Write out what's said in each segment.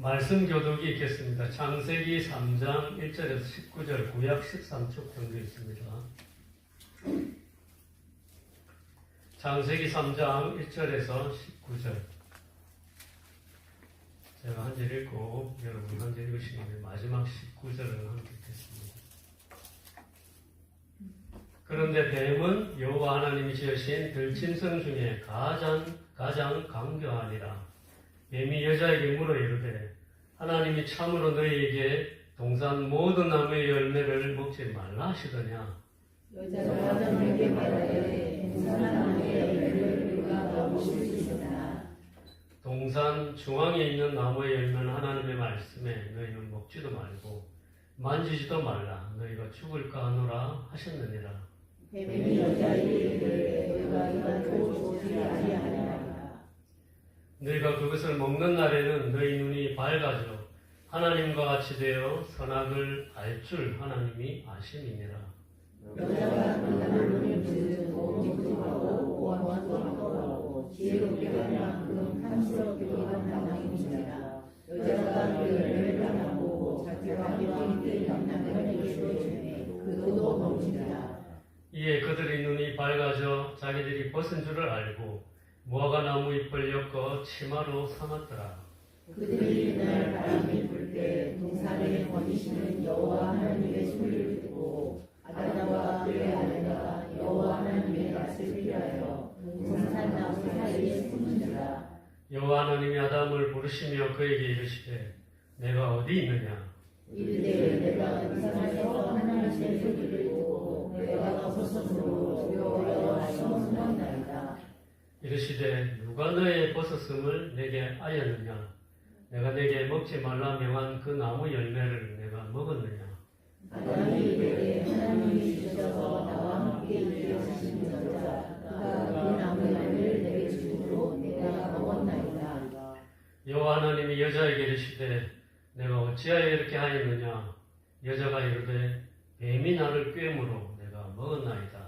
말씀 교독이 있겠습니다. 창세기 3장 1절에서 19절, 구약 13쪽 정도 있습니다. 창세기 3장 1절에서 19절. 제가 한 절 읽고 여러분 한 절 읽으시면 마지막 19절을 함께 읽겠습니다. 그런데 뱀은 여호와 하나님이 지으신 들짐승 중에 가장 강교하니라. 뱀이 여자에게 물어 이르되 하나님이 참으로 너희에게 동산 모든 나무의 열매를 먹지 말라 하시더냐. 여자가 아담에게 말하되 동산 나무의 열매를 우리가 먹을 수 있으나 동산 중앙에 있는 나무의 열매는 하나님의 말씀에 너희는 먹지도 말고 만지지도 말라. 너희가 죽을까 하노라 하셨느니라. 뱀이 여자에게 이르되 너희가 이것도 좋지 아니하니라. 너희가 그것을 먹는 날에는 너희 눈이 밝아져 하나님과 같이 되어 선악을 알 줄 하나님이 아심이니라. 여자가 그 나무를 지으고 기쁘고 원하고 하고 지혜롭게 하려 그런 탐스럽게 한 나무이니라. 여자가 그 열매를 따먹고 자기와 함께 남편에게 주매 그도 먹으니라. 이에 그들의 눈이 밝아져 자기들이 벗은 줄을 알고 무화과 나무 잎을 엮어 치마로 삼았더라. 그들이 그날 바람이 불 때 동산에 거니시는 여호와 하나님의 소리를 듣고 아담과 그의 아내가 여호와 하나님의 낯을 피하여 동산 나무 사이에 숨은지라. 여호와 하나님이 아담을 부르시며 그에게 이르시되 내가 어디 있느냐. 이르되 내가 동산에서 하나님의 소리를 듣고 내가 벗었으므로 두려워하여 숨었나이다. 이르시되 누가 너의 벗었음을 내게 알렸느냐. 내가 내게 먹지 말라 명한 그 나무 열매를 내가 먹었느냐. 아담이 이르되 하나님이 주셔서 나와 함께 있게 하신 여자가 그 나무 열매를 내게 주므로 내가 먹었나이다. 여호와 하나님이 여자에게 이르시되 내가 어찌하여 이렇게 하였느냐. 여자가 이르되 뱀이 나를 꿰므로 내가 먹었나이다.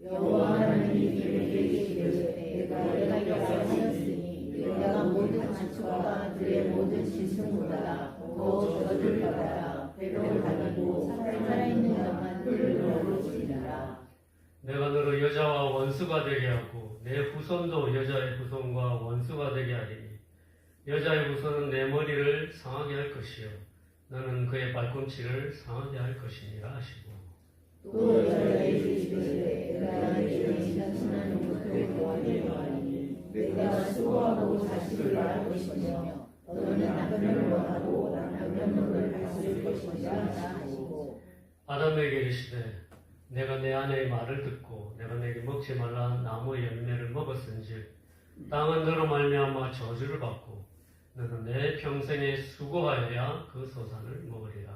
여호와 하나님이 그에게 이르시되 내가 하였으니 내가 모든 가축과 들의 모든 짐승보다 더 저주를 받아 배를 가지고 살아있는 자만 뿔을 먹을지니라. 내가 너를 여자와 원수가 되게 하고 내 후손도 여자의 후손과 원수가 되게 하리니 여자의 후손은 내 머리를 상하게 할 것이요 너는 그의 발꿈치를 상하게 할 것이니라 하시고. 또 여자에게 이르시되 내가 너희에게 지나치는 것을 구하리니 내가 수고하고 자식을 낳을 것이며 너는 남편을 원하고 남편을 가질 것이니라 하시고. 아담에게 이르시되 내가 내 아내의 말을 듣고 내가 내게 먹지 말라 나무의 열매를 먹었은즉 땅은 너로 말미암아 저주를 받고 너는 내 평생에 수고하여야 그 소산을 먹으리라.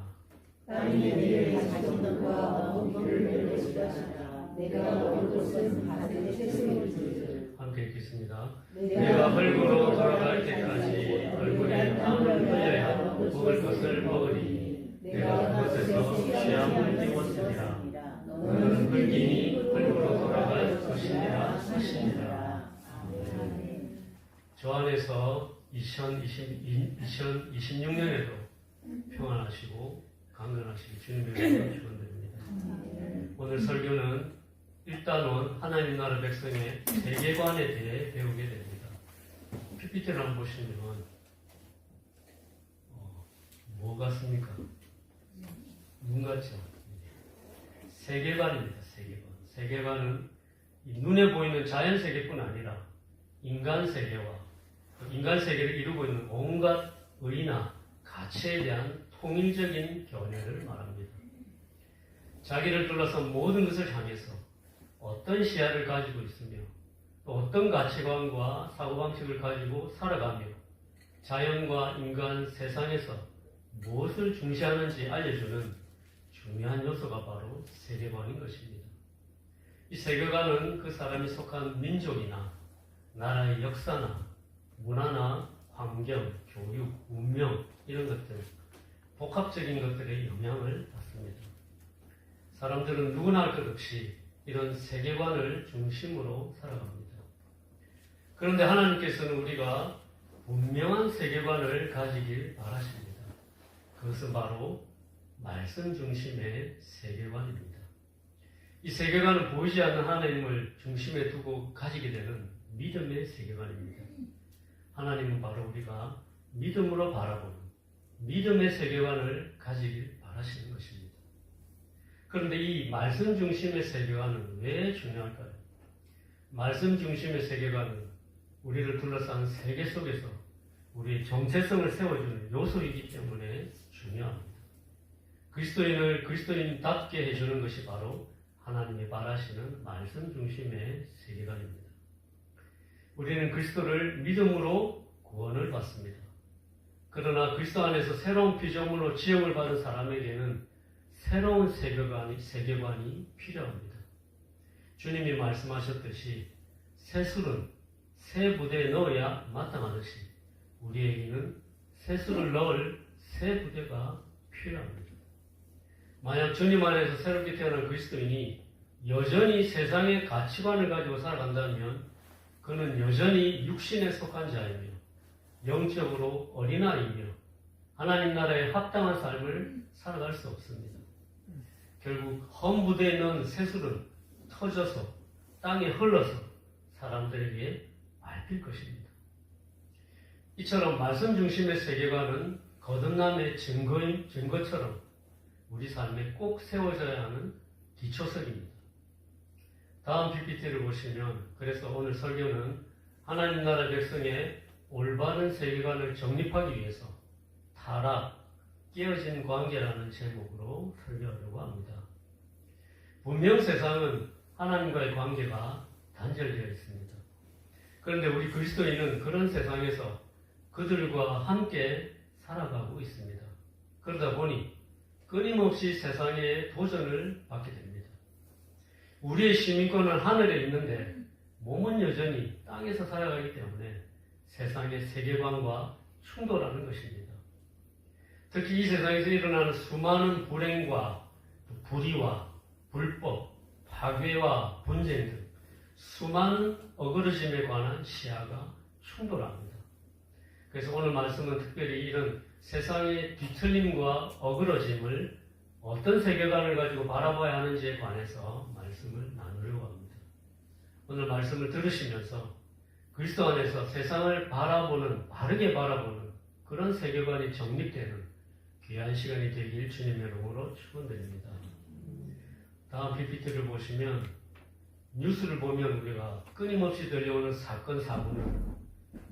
땅이 내게 자식들과 어머니를 낼 것이라. 내가 먹을 것은 밭의 채소를 주지. 함께 읽겠습니다. 내가 흙으로 돌아갈 때까지 얼굴에 땀을 흘려야 먹을 것을 먹으리니 내가 그것에서 취함을 입었으리라. 너는 흙이니 흙으로 돌아갈 것이니라 하시니라. 저 안에서 2026년에도 평안하시고 강건하시기 주님의 이름으로 축원드립니다. 오늘 설교는 일단은 하나님 나라 백성의 세계관에 대해 배우게 됩니다. PPT를 한번 보시면 뭐 같습니까? 눈 같죠? 세계관입니다. 세계관은 눈에 보이는 자연 세계뿐 아니라 인간 세계와 인간 세계를 이루고 있는 온갖 의나 가치에 대한 통일적인 견해를 말합니다. 자기를 둘러싼 모든 것을 향해서 어떤 시야를 가지고 있으며 또 어떤 가치관과 사고방식을 가지고 살아가며 자연과 인간 세상에서 무엇을 중시하는지 알려주는 중요한 요소가 바로 세계관인 것입니다. 이 세계관은 그 사람이 속한 민족이나 나라의 역사나 문화나 환경, 교육, 운명 이런 것들 복합적인 것들의 영향을 받습니다. 사람들은 누구나 할 것 없이 이런 세계관을 중심으로 살아갑니다. 그런데 하나님께서는 우리가 분명한 세계관을 가지길 바라십니다. 그것은 바로 말씀 중심의 세계관입니다. 이 세계관은 보이지 않는 하나님을 중심에 두고 가지게 되는 믿음의 세계관입니다. 하나님은 바로 우리가 믿음으로 바라보는 믿음의 세계관을 가지길 바라시는 것입니다. 그런데 이 말씀 중심의 세계관은 왜 중요할까요? 말씀 중심의 세계관은 우리를 둘러싼 세계 속에서 우리의 정체성을 세워주는 요소이기 때문에 중요합니다. 그리스도인을 그리스도인답게 해주는 것이 바로 하나님이 바라시는 말씀 중심의 세계관입니다. 우리는 그리스도를 믿음으로 구원을 받습니다. 그러나 그리스도 안에서 새로운 피조물로 지음을 받은 사람에게는 새로운 세계관이 필요합니다. 주님이 말씀하셨듯이 새 술은 새 부대에 넣어야 마땅하듯이 우리에게는 새 술을 넣을 새 부대가 필요합니다. 만약 주님 안에서 새롭게 태어난 그리스도인이 여전히 세상의 가치관을 가지고 살아간다면 그는 여전히 육신에 속한 자이며 영적으로 어린아이이며 하나님 나라에 합당한 삶을 살아갈 수 없습니다. 결국 험 부대에 넣은 새술은 터져서 땅에 흘러서 사람들에게 밟힐 것입니다. 이처럼 말씀 중심의 세계관은 거듭남의 증거처럼 우리 삶에 꼭 세워져야 하는 기초석입니다. 다음 PPT를 보시면 그래서 오늘 설교는 하나님 나라 백성의 올바른 세계관을 정립하기 위해서 타락, 깨어진 관계라는 제목으로 설교하려고 합니다. 분명 세상은 하나님과의 관계가 단절되어 있습니다. 그런데 우리 그리스도인은 그런 세상에서 그들과 함께 살아가고 있습니다. 그러다 보니 끊임없이 세상에 도전을 받게 됩니다. 우리의 시민권은 하늘에 있는데 몸은 여전히 땅에서 살아가기 때문에 세상의 세계관과 충돌하는 것입니다. 특히 이 세상에서 일어나는 수많은 불행과 불의와 불법, 파괴와 분쟁 등 수많은 어그러짐에 관한 시야가 충돌합니다. 그래서 오늘 말씀은 특별히 이런 세상의 뒤틀림과 어그러짐을 어떤 세계관을 가지고 바라봐야 하는지에 관해서 말씀을 나누려고 합니다. 오늘 말씀을 들으시면서 그리스도 안에서 세상을 바르게 바라보는 그런 세계관이 정립되는 귀한 시간이 되길 주님의 이름으로 축원드립니다. 다음 PPT를 보시면 뉴스를 보면 우리가 끊임없이 들려오는 사건, 사고는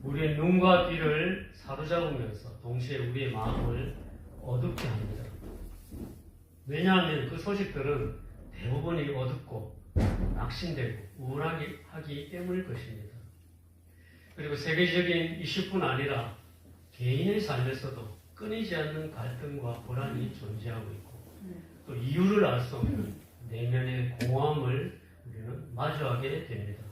우리의 눈과 귀를 사로잡으면서 동시에 우리의 마음을 어둡게 합니다. 왜냐하면 그 소식들은 대부분이 어둡고 낙심되고 우울하게 하기 때문일 것입니다. 그리고 세계적인 이슈뿐 아니라 개인의 삶에서도 끊이지 않는 갈등과 불안이 존재하고 있고 또 이유를 알 수 없는 내면의 공허함을 우리는 마주하게 됩니다.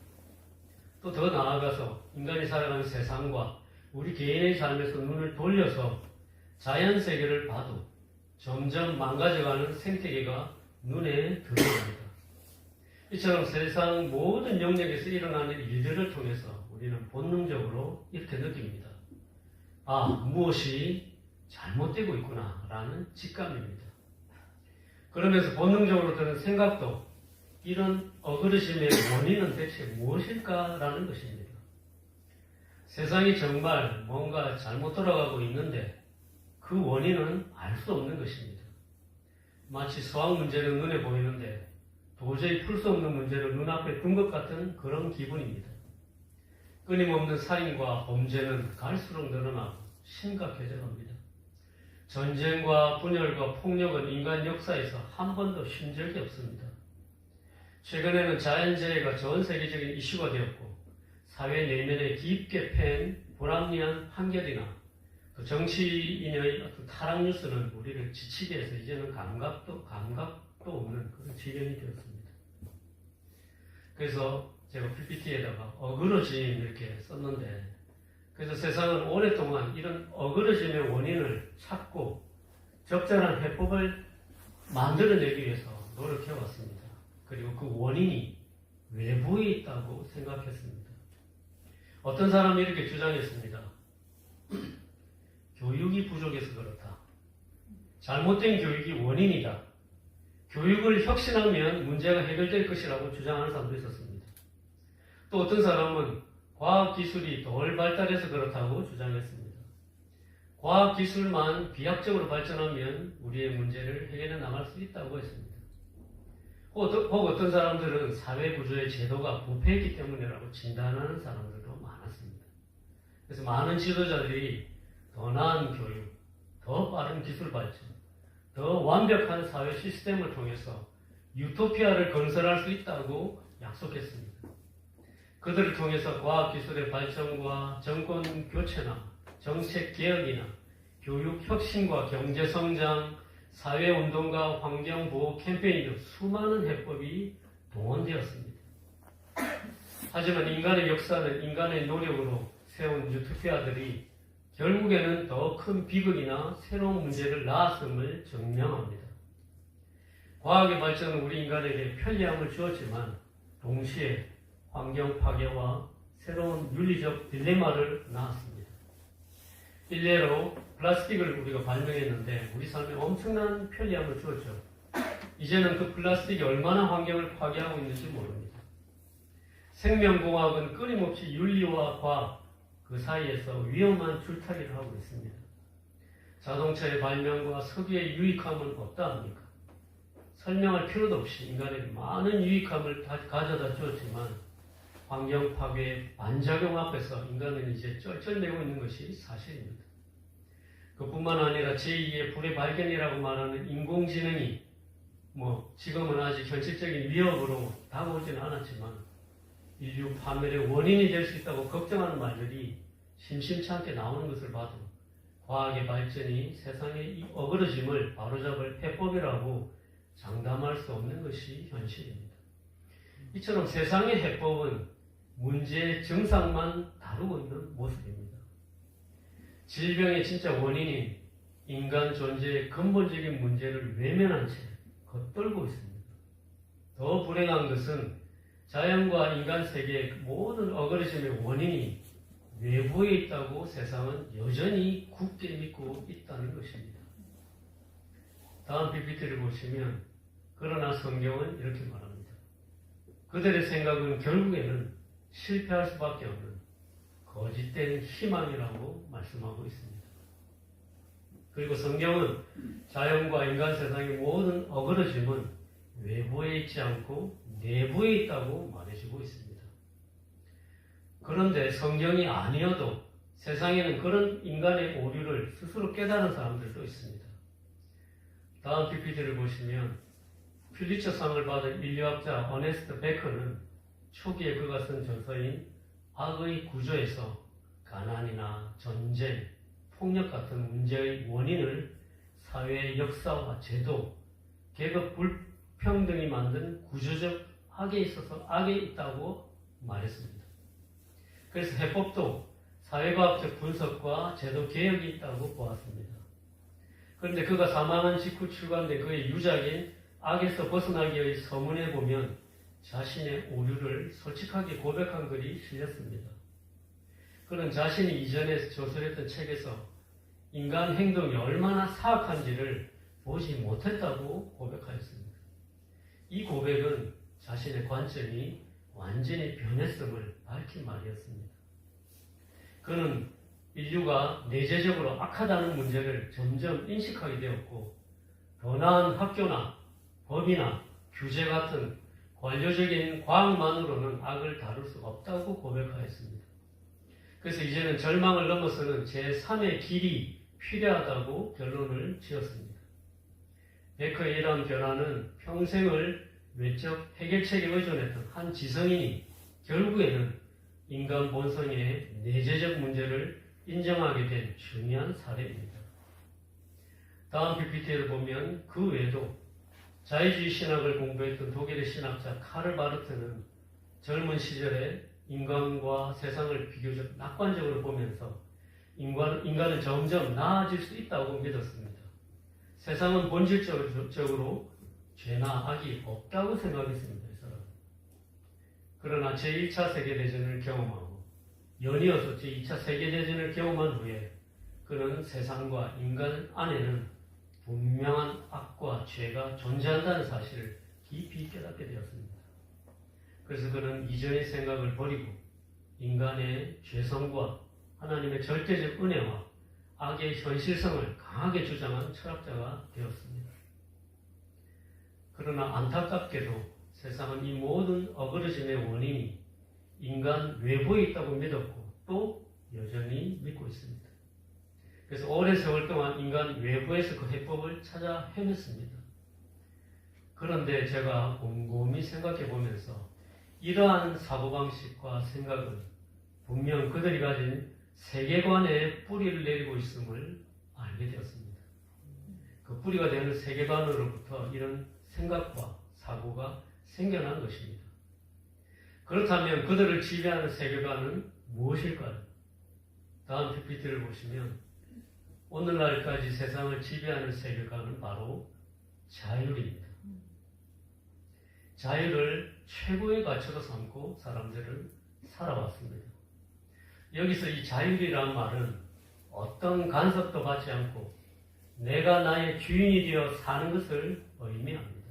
또 더 나아가서 인간이 살아가는 세상과 우리 개인의 삶에서 눈을 돌려서 자연 세계를 봐도 점점 망가져가는 생태계가 눈에 들어옵니다. 이처럼 세상 모든 영역에서 일어나는 일들을 통해서 우리는 본능적으로 이렇게 느낍니다. 아, 무엇이 잘못되고 있구나 라는 직감입니다. 그러면서 본능적으로 드는 생각도 이런 어그러짐의 원인은 대체 무엇일까라는 것입니다. 세상이 정말 뭔가 잘못 돌아가고 있는데 그 원인은 알 수 없는 것입니다. 마치 수학 문제는 눈에 보이는데 도저히 풀 수 없는 문제를 눈앞에 둔 것 같은 그런 기분입니다. 끊임없는 살인과 범죄는 갈수록 늘어나고 심각해져 갑니다. 전쟁과 분열과 폭력은 인간 역사에서 한 번도 쉰 적이 없습니다. 최근에는 자연재해가 전 세계적인 이슈가 되었고 사회 내면에 깊게 팬 불합리한 판결이나 또 정치인의 어떤 타락 뉴스는 우리를 지치게 해서 이제는 감각도 없는 그런 지경이 되었습니다. 그래서 제가 PPT에다가 어그러짐 이렇게 썼는데 그래서 세상은 오랫동안 이런 어그러짐의 원인을 찾고 적절한 해법을 만들어내기 위해서 노력해왔습니다. 그리고 그 원인이 외부에 있다고 생각했습니다. 어떤 사람이 이렇게 주장했습니다. 교육이 부족해서 그렇다. 잘못된 교육이 원인이다. 교육을 혁신하면 문제가 해결될 것이라고 주장하는 사람도 있었습니다. 또 어떤 사람은 과학기술이 덜 발달해서 그렇다고 주장했습니다. 과학기술만 비약적으로 발전하면 우리의 문제를 해결해 나갈 수 있다고 했습니다. 혹 어떤 사람들은 사회구조의 제도가 부패했기 때문이라고 진단하는 사람들도 많았습니다. 그래서 많은 지도자들이 더 나은 교육, 더 빠른 기술 발전, 더 완벽한 사회 시스템을 통해서 유토피아를 건설할 수 있다고 약속했습니다. 그들을 통해서 과학기술의 발전과 정권 교체나 정책 개혁이나 교육 혁신과 경제 성장, 사회운동과 환경보호 캠페인 등 수많은 해법이 동원되었습니다. 하지만 인간의 역사는 인간의 노력으로 세운 유토피아들이 결국에는 더 큰 비극이나 새로운 문제를 낳았음을 증명합니다. 과학의 발전은 우리 인간에게 편리함을 주었지만 동시에 환경 파괴와 새로운 윤리적 딜레마를 낳았습니다. 일례로 플라스틱을 우리가 발명했는데 우리 삶에 엄청난 편리함을 주었죠. 이제는 그 플라스틱이 얼마나 환경을 파괴하고 있는지 모릅니다. 생명공학은 끊임없이 윤리와 과학 그 사이에서 위험한 줄타기를 하고 있습니다. 자동차의 발명과 석유의 유익함은 어떠합니까? 설명할 필요도 없이 인간에게 많은 유익함을 가져다 주었지만 환경 파괴의 반작용 앞에서 인간은 이제 쩔쩔매고 있는 것이 사실입니다. 그뿐만 아니라 제2의 불의 발견이라고 말하는 인공지능이 지금은 아직 현실적인 위협으로 다가오지는 않았지만 인류 파멸의 원인이 될 수 있다고 걱정하는 말들이 심심치 않게 나오는 것을 봐도 과학의 발전이 세상의 어그러짐을 바로잡을 해법이라고 장담할 수 없는 것이 현실입니다. 이처럼 세상의 해법은 문제의 증상만 다루고 있는 모습입니다. 질병의 진짜 원인인 인간 존재의 근본적인 문제를 외면한 채 겉돌고 있습니다. 더 불행한 것은 자연과 인간 세계의 모든 어그러짐의 원인이 외부에 있다고 세상은 여전히 굳게 믿고 있다는 것입니다. 다음 PPT를 보시면 그러나 성경은 이렇게 말합니다. 그들의 생각은 결국에는 실패할 수밖에 없는 거짓된 희망이라고 말씀하고 있습니다. 그리고 성경은 자연과 인간 세상의 모든 어그러짐은 외부에 있지 않고 내부에 있다고 말해주고 있습니다. 그런데 성경이 아니어도 세상에는 그런 인간의 오류를 스스로 깨달은 사람들도 있습니다. 다음 PPT를 보시면 퓰리처상을 받은 인류학자 어네스트 베커는 초기에 그가 쓴 저서인 악의 구조에서 가난이나 전쟁, 폭력 같은 문제의 원인을 사회의 역사와 제도, 계급 불평등이 만든 구조적 악에 있어서 악에 있다고 말했습니다. 그래서 해법도 사회과학적 분석과 제도 개혁이 있다고 보았습니다. 그런데 그가 사망한 직후 출간된 그의 유작인 악에서 벗어나기 위해 서문에 보면 자신의 오류를 솔직하게 고백한 글이 실렸습니다. 그는 자신이 이전에 저술했던 책에서 인간 행동이 얼마나 사악한지를 보지 못했다고 고백하였습니다. 이 고백은 자신의 관점이 완전히 변했음을 밝힌 말이었습니다. 그는 인류가 내재적으로 악하다는 문제를 점점 인식하게 되었고 더 나은 학교나 법이나 규제 같은 관료적인 과학만으로는 악을 다룰 수 없다고 고백하였습니다. 그래서 이제는 절망을 넘어서는 제3의 길이 필요하다고 결론을 지었습니다. 베커의 이러한 변화는 평생을 외적 해결책에 의존했던 한 지성인이 결국에는 인간 본성의 내재적 문제를 인정하게 된 중요한 사례입니다. 다음 PPT를 보면 그 외에도 자유주의 신학을 공부했던 독일의 신학자 카를 바르트는 젊은 시절에 인간과 세상을 비교적 낙관적으로 보면서 인간은 점점 나아질 수 있다고 믿었습니다. 세상은 본질적으로 죄나 악이 없다고 생각했습니다. 이 사람은. 그러나 제1차 세계대전을 경험하고 연이어서 제2차 세계대전을 경험한 후에 그는 세상과 인간 안에는 분명한 악과 죄가 존재한다는 사실을 깊이 깨닫게 되었습니다. 그래서 그는 이전의 생각을 버리고 인간의 죄성과 하나님의 절대적 은혜와 악의 현실성을 강하게 주장한 철학자가 되었습니다. 그러나 안타깝게도 세상은 이 모든 어그러짐의 원인이 인간 외부에 있다고 믿었고 또 여전히 믿고 있습니다. 그래서 오랜 세월 동안 인간 외부에서 그 해법을 찾아 헤맸습니다. 그런데 제가 곰곰이 생각해 보면서 이러한 사고방식과 생각은 분명 그들이 가진 세계관에 뿌리를 내리고 있음을 알게 되었습니다. 그 뿌리가 되는 세계관으로부터 이런 생각과 사고가 생겨난 것입니다. 그렇다면 그들을 지배하는 세계관은 무엇일까요? 다음 PPT를 보시면 오늘날까지 세상을 지배하는 세계관은 바로 자율입니다. 자유를 최고의 가치로 삼고 사람들은 살아왔습니다. 여기서 이 자율이란 말은 어떤 간섭도 받지 않고 내가 나의 주인이 되어 사는 것을 의미합니다.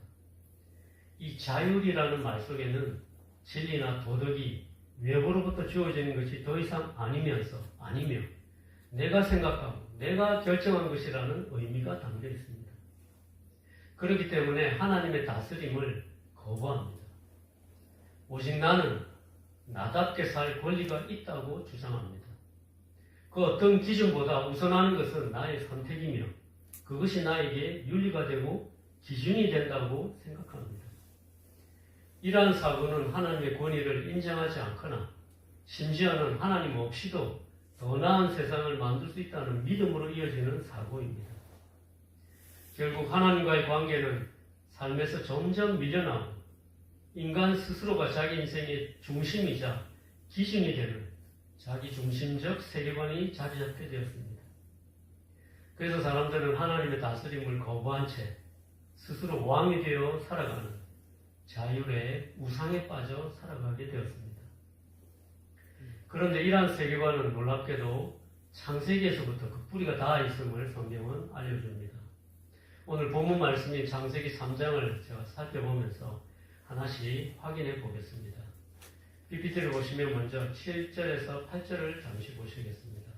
이 자율이라는 말 속에는 진리나 도덕이 외부로부터 주어지는 것이 더 이상 아니며 내가 생각하고 내가 결정한 것이라는 의미가 담겨 있습니다. 그렇기 때문에 하나님의 다스림을 거부합니다. 오직 나는 나답게 살 권리가 있다고 주장합니다. 그 어떤 기준보다 우선하는 것은 나의 선택이며 그것이 나에게 윤리가 되고 기준이 된다고 생각합니다. 이러한 사고는 하나님의 권위를 인정하지 않거나 심지어는 하나님 없이도 더 나은 세상을 만들 수 있다는 믿음으로 이어지는 사고입니다. 결국 하나님과의 관계는 삶에서 점점 밀려나고 인간 스스로가 자기 인생의 중심이자 기준이 되는 자기 중심적 세계관이 자리 잡게 되었습니다. 그래서 사람들은 하나님의 다스림을 거부한 채 스스로 왕이 되어 살아가는 자율의 우상에 빠져 살아가게 되었습니다. 그런데 이러한 세계관은 놀랍게도 창세기에서부터 그 뿌리가 닿아 있음을 성경은 알려줍니다. 오늘 본문 말씀인 창세기 3장을 제가 살펴보면서 하나씩 확인해 보겠습니다. PPT를 보시면 먼저 7절에서 8절을 잠시 보시겠습니다.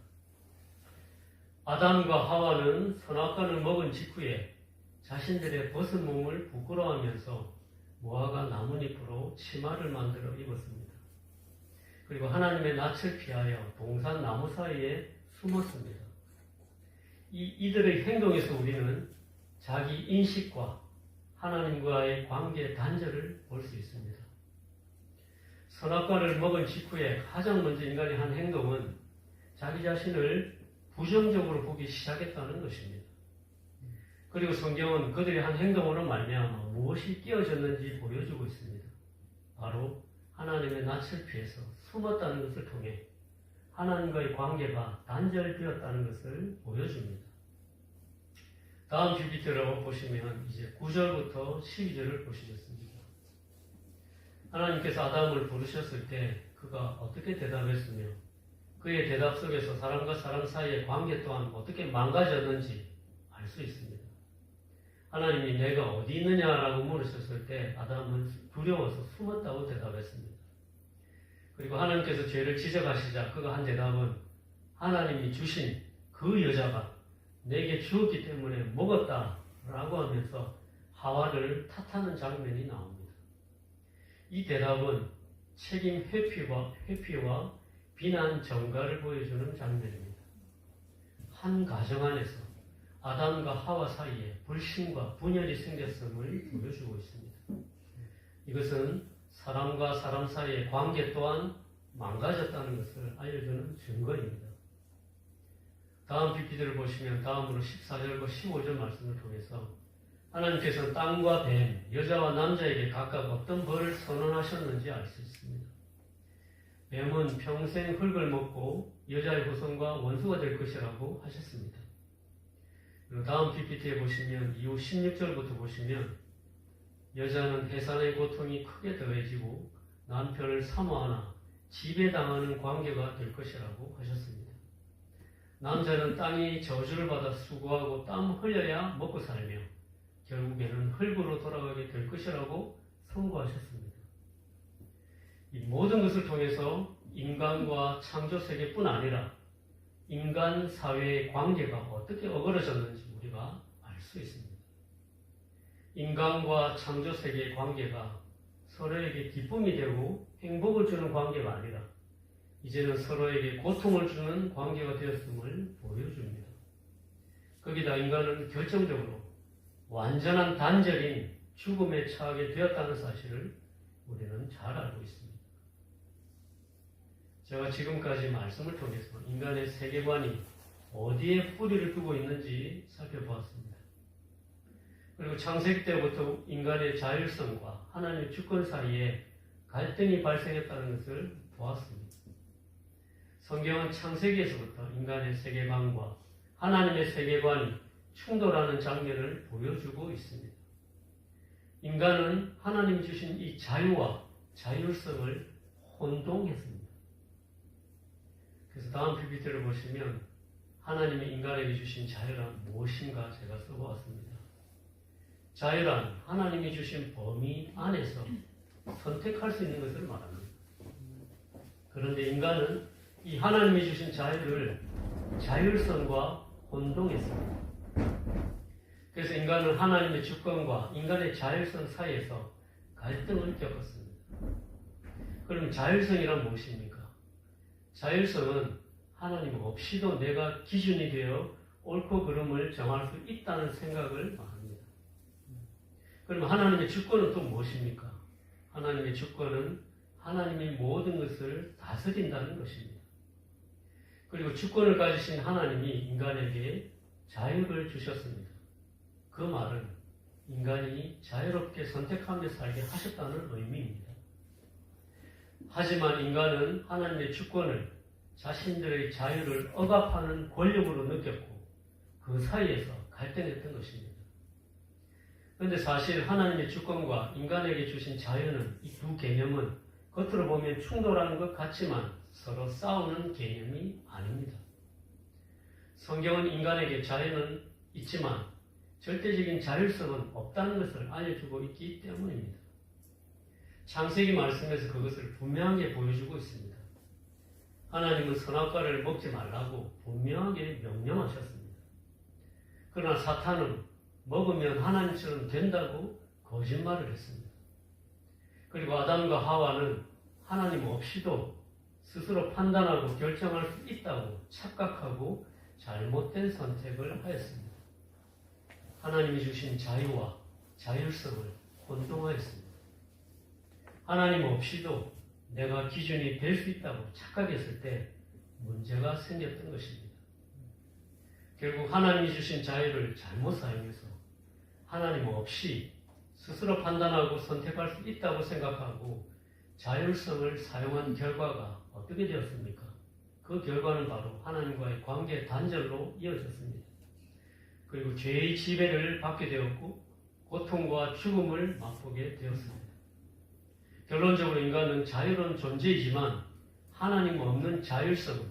아담과 하와는 선악과를 먹은 직후에 자신들의 벗은 몸을 부끄러워하면서 무화과 나뭇잎으로 치마를 만들어 입었습니다. 그리고 하나님의 낯을 피하여 동산 나무 사이에 숨었습니다. 이들의 행동에서 우리는 자기 인식과 하나님과의 관계 단절을 볼 수 있습니다. 선악과를 먹은 직후에 가장 먼저 인간이 한 행동은 자기 자신을 부정적으로 보기 시작했다는 것입니다. 그리고 성경은 그들이 한 행동으로 말미암아 무엇이 끼어졌는지 보여주고 있습니다. 바로 하나님의 낯을 피해서 숨었다는 것을 통해 하나님과의 관계가 단절되었다는 것을 보여줍니다. 다음 PPT로 보시면 이제 9절부터 12절을 보시겠습니다. 하나님께서 아담을 부르셨을 때 그가 어떻게 대답했으며 그의 대답 속에서 사람과 사람 사이의 관계 또한 어떻게 망가졌는지 알 수 있습니다. 하나님이 내가 어디 있느냐라고 물으셨을 때 아담은 두려워서 숨었다고 대답했습니다. 그리고 하나님께서 죄를 지적하시자 그가 한 대답은 하나님이 주신 그 여자가 내게 주었기 때문에 먹었다라고 하면서 하와를 탓하는 장면이 나옵니다. 이 대답은 책임 회피와 비난 전가를 보여주는 장면입니다. 한 가정 안에서 아담과 하와 사이에 불신과 분열이 생겼음을 보여주고 있습니다. 이것은 사람과 사람 사이의 관계 또한 망가졌다는 것을 알려주는 증거입니다. 다음 PPT를 보시면 다음으로 14절과 15절 말씀을 통해서 하나님께서는 땅과 뱀, 여자와 남자에게 각각 어떤 벌을 선언하셨는지 알 수 있습니다. 뱀은 평생 흙을 먹고 여자의 후손과 원수가 될 것이라고 하셨습니다. 그리고 다음 PPT에 보시면 이후 16절부터 보시면 여자는 해산의 고통이 크게 더해지고 남편을 사모하나 지배당하는 관계가 될 것이라고 하셨습니다. 남자는 땅이 저주를 받아 수고하고 땀 흘려야 먹고 살며 결국에는 흙으로 돌아가게 될 것이라고 선고하셨습니다. 이 모든 것을 통해서 인간과 창조 세계뿐 아니라 인간 사회의 관계가 어떻게 어그러졌는지 우리가 알 수 있습니다. 인간과 창조 세계의 관계가 서로에게 기쁨이 되고 행복을 주는 관계가 아니라 이제는 서로에게 고통을 주는 관계가 되었음을 보여줍니다. 거기다 인간은 결정적으로 완전한 단절인 죽음에 처하게 되었다는 사실을 우리는 잘 알고 있습니다. 제가 지금까지 말씀을 통해서 인간의 세계관이 어디에 뿌리를 두고 있는지 살펴보았습니다. 그리고 창세기 때부터 인간의 자율성과 하나님의 주권 사이에 갈등이 발생했다는 것을 보았습니다. 성경은 창세기에서부터 인간의 세계관과 하나님의 세계관이 충돌하는 장면을 보여주고 있습니다. 인간은 하나님 주신 이 자유와 자율성을 혼동했습니다. 그래서 다음 PPT를 보시면 하나님이 인간에게 주신 자유란 무엇인가 제가 써보았습니다. 자유란 하나님이 주신 범위 안에서 선택할 수 있는 것을 말합니다. 그런데 인간은 이 하나님이 주신 자유를 자율성과 혼동했습니다. 그래서 인간은 하나님의 주권과 인간의 자율성 사이에서 갈등을 겪었습니다. 그럼 자율성이란 무엇입니까? 자율성은 하나님 없이도 내가 기준이 되어 옳고 그름을 정할 수 있다는 생각을 말합니다. 그럼 하나님의 주권은 또 무엇입니까? 하나님의 주권은 하나님이 모든 것을 다스린다는 것입니다. 그리고 주권을 가지신 하나님이 인간에게 자유를 주셨습니다. 그 말은 인간이 자유롭게 선택하며 살게 하셨다는 의미입니다. 하지만 인간은 하나님의 주권을 자신들의 자유를 억압하는 권력으로 느꼈고 그 사이에서 갈등했던 것입니다. 그런데 사실 하나님의 주권과 인간에게 주신 자유는 이 두 개념은 겉으로 보면 충돌하는 것 같지만 서로 싸우는 개념이 아닙니다. 성경은 인간에게 자유는 있지만 절대적인 자율성은 없다는 것을 알려주고 있기 때문입니다. 창세기 말씀에서 그것을 분명하게 보여주고 있습니다. 하나님은 선악과를 먹지 말라고 분명하게 명령하셨습니다. 그러나 사탄은 먹으면 하나님처럼 된다고 거짓말을 했습니다. 그리고 아담과 하와는 하나님 없이도 스스로 판단하고 결정할 수 있다고 착각하고 잘못된 선택을 하였습니다. 하나님이 주신 자유와 자율성을 혼동하였습니다. 하나님 없이도 내가 기준이 될 수 있다고 착각했을 때 문제가 생겼던 것입니다. 결국 하나님이 주신 자유를 잘못 사용해서 하나님 없이 스스로 판단하고 선택할 수 있다고 생각하고 자율성을 사용한 결과가 어떻게 되었습니까? 그 결과는 바로 하나님과의 관계 단절로 이어졌습니다. 그리고 죄의 지배를 받게 되었고 고통과 죽음을 맛보게 되었습니다. 결론적으로 인간은 자유로운 존재이지만 하나님 없는 자율성은,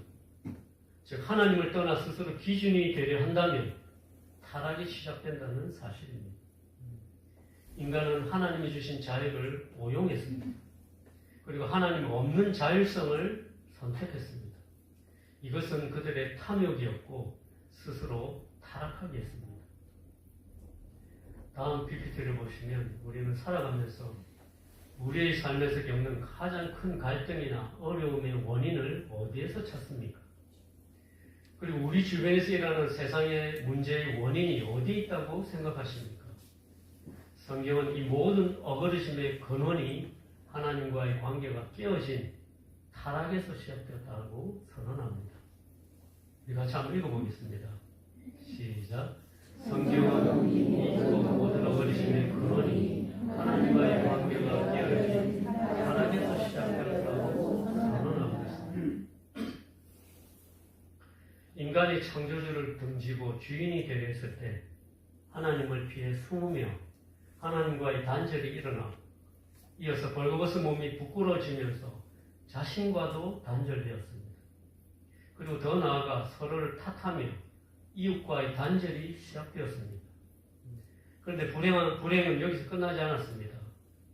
즉 하나님을 떠나 스스로 기준이 되려 한다면 타락이 시작된다는 사실입니다. 인간은 하나님이 주신 자유를 오용했습니다. 그리고 하나님 없는 자율성을 선택했습니다. 이것은 그들의 탐욕이었고 스스로 타락하게 했습니다. 다음 PPT를 보시면 우리는 살아가면서 우리의 삶에서 겪는 가장 큰 갈등이나 어려움의 원인을 어디에서 찾습니까? 그리고 우리 주변에서 일어나는 세상의 문제의 원인이 어디에 있다고 생각하십니까? 성경은 이 모든 어그러짐의 근원이 하나님과의 관계가 깨어진 타락에서 시작되었다고 선언합니다. 우리 같이 한번 읽어보겠습니다. 시작. 성경은 이 모든 어그러짐의 근원이 하나님과의 관계가 깨어진 타락에서 시작되었다고 선언하고 있습니다. 인간이 창조주를 등지고 주인이 되려 했을 때 하나님을 피해 숨으며 하나님과의 단절이 일어나 이어서 벌거벗은 몸이 부끄러워지면서 자신과도 단절되었습니다. 그리고 더 나아가 서로를 탓하며 이웃과의 단절이 시작되었습니다. 그런데 불행은 여기서 끝나지 않았습니다.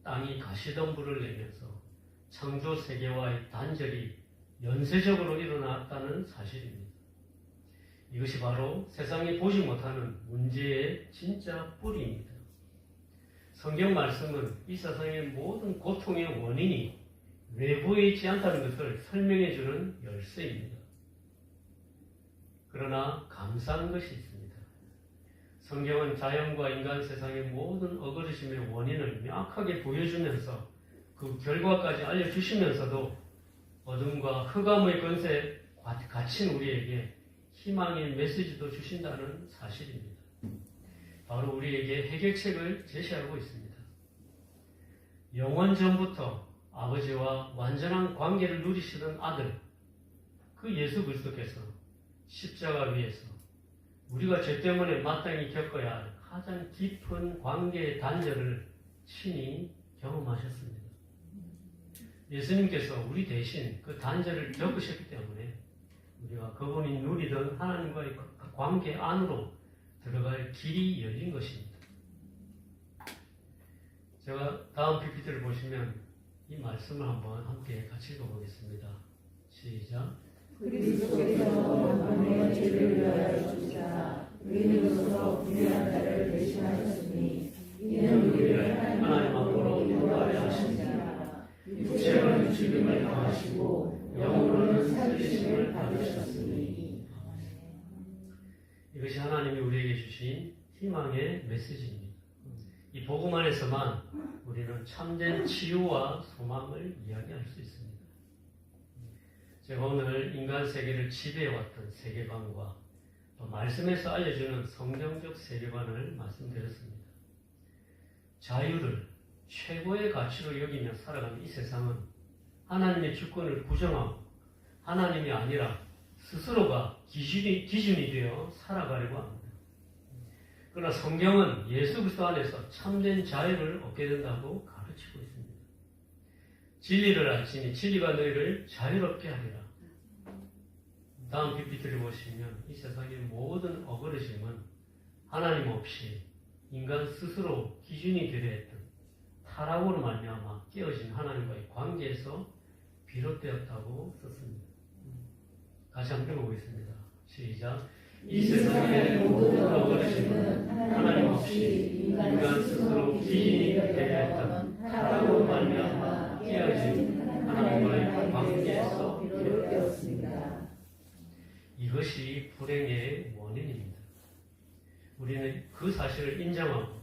땅이 가시덤불을 내면서 창조 세계와의 단절이 연쇄적으로 일어났다는 사실입니다. 이것이 바로 세상이 보지 못하는 문제의 진짜 뿌리입니다. 성경 말씀은 이 세상의 모든 고통의 원인이 외부에 있지 않다는 것을 설명해 주는 열쇠입니다. 그러나 감사한 것이 있습니다. 성경은 자연과 인간 세상의 모든 어그러짐의 원인을 명확하게 보여주면서 그 결과까지 알려주시면서도 어둠과 흑암의 권세에 갇힌 우리에게 희망의 메시지도 주신다는 사실입니다. 바로 우리에게 해결책을 제시하고 있습니다. 영원 전부터 아버지와 완전한 관계를 누리시던 아들, 그 예수 그리스도께서 십자가 위에서 우리가 죄 때문에 마땅히 겪어야 할 가장 깊은 관계의 단절을 친히 경험하셨습니다. 예수님께서 우리 대신 그 단절을 겪으셨기 때문에 우리가 그분이 누리던 하나님과의 관계 안으로 들어갈 길이 열린 것입니다. 제가 다음 PPT를 보시면 이 말씀을 한번 함께 같이 읽어보겠습니다. 시작. 그리스도께서 만민의 죄를 위하여 주시사 의인으로서 불의한 자를 대신하셨으니 이는 우리를 하나님 앞으로 용감하게 하시니라. 육체로는 죽임을 당하시고 영으로는 살리심을 받으셨으니. 이것이 하나님이 우리에게 주신 희망의 메시지입니다. 이 복음 안에서만 우리는 참된 치유와 소망을 이야기할 수 있습니다. 제가 오늘 인간 세계를 지배해왔던 세계관과 또 말씀에서 알려주는 성경적 세계관을 말씀드렸습니다. 자유를 최고의 가치로 여기며 살아가는 이 세상은 하나님의 주권을 부정하고 하나님이 아니라 스스로가 기준이 되어 살아가려고 합니다. 그러나 성경은 예수 그리스도 안에서 참된 자유를 얻게 된다고 가르치고 있습니다. 진리를 알지니 진리가 너희를 자유롭게 하리라. 다음 PPT를 보시면 이 세상의 모든 어그러짐은 하나님 없이 인간 스스로 기준이 되려 했던 타락으로 말미암아 깨어진 하나님과의 관계에서 비롯되었다고 썼습니다. 다시 한번 읽어보겠습니다. 시작. 이 세상의 모든 어그러짐은 하나님 없이 인간 스스로 기준이 되려 했던 타락으로 말미암아 깨어진 하나님과의 관계에서 비롯되었습니다. 이것이 불행의 원인입니다. 우리는 그 사실을 인정하고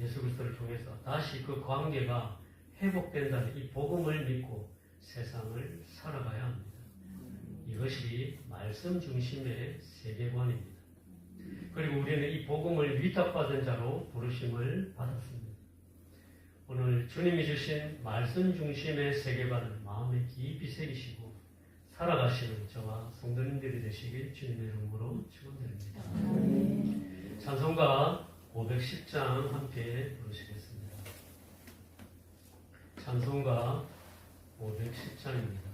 예수 그리스도를 통해서 다시 그 관계가 회복된다는 이 복음을 믿고 세상을 살아가야 합니다. 이것이 말씀 중심의 세계관입니다. 그리고 우리는 이 복음을 위탁받은 자로 부르심을 받았습니다. 오늘 주님이 주신 말씀 중심의 세계관을 마음에 깊이 새기시고 살아가시는 저와 성도님들이 되시길 주님의 이름으로 축원드립니다. 찬송가 510장 함께 부르시겠습니다. 찬송가 510장입니다.